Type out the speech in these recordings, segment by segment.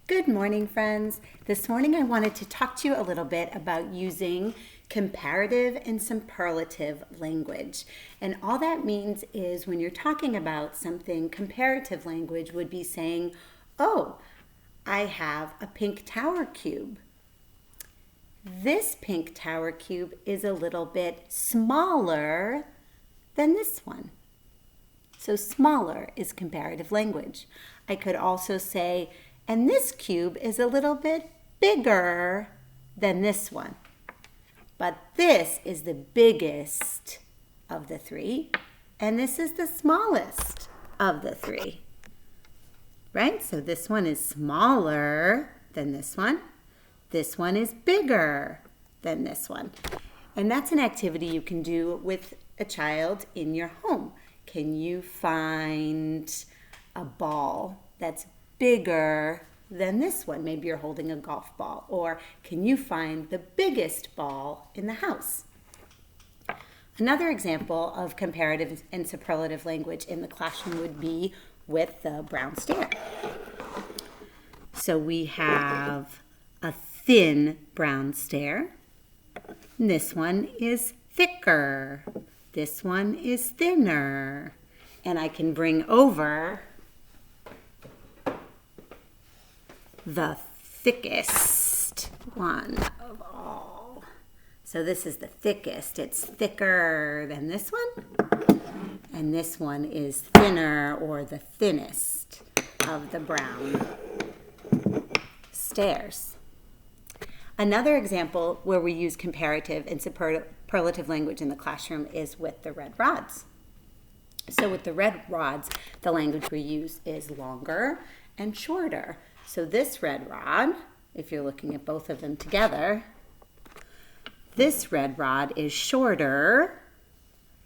Good morning, friends. This morning I wanted to talk to you a little bit about using comparative and superlative language. And all that means is when you're talking about something, comparative language would be saying, oh, I have a pink tower cube. This pink tower cube is a little bit smaller than this one. So smaller is comparative language. I could also say, and this cube is a little bit bigger than this one. But this is the biggest of the three, and this is the smallest of the three. Right? So this one is smaller than this one. This one is bigger than this one. And that's an activity you can do with a child in your home. Can you find a ball that's bigger than this one? Maybe you're holding a golf ball. Or can you find the biggest ball in the house? Another example of comparative and superlative language in the classroom would be with the brown stare. So we have a thin brown stare. This one is thicker. This one is thinner. And I can bring over the thickest one of all. So this is the thickest. It's thicker than this one. And this one is thinner, or the thinnest of the brown stares. Another example where we use comparative and superlative language in the classroom is with the red rods. So with the red rods, the language we use is longer and shorter. So this red rod, if you're looking at both of them together, this red rod is shorter.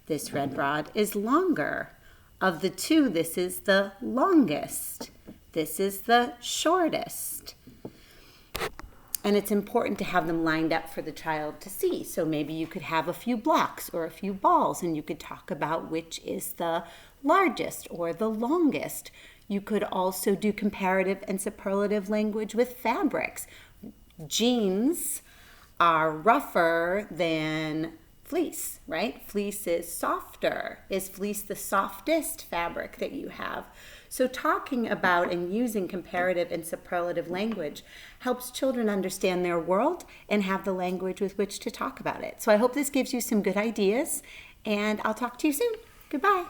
This red rod is longer. Of the two, this is the longest. This is the shortest. And it's important to have them lined up for the child to see. So maybe you could have a few blocks or a few balls, and you could talk about which is the largest or the longest. You could also do comparative and superlative language with fabrics. Jeans are rougher than fleece, right? Fleece is softer. Is fleece the softest fabric that you have? So talking about and using comparative and superlative language helps children understand their world and have the language with which to talk about it. So I hope this gives you some good ideas, and I'll talk to you soon. Goodbye.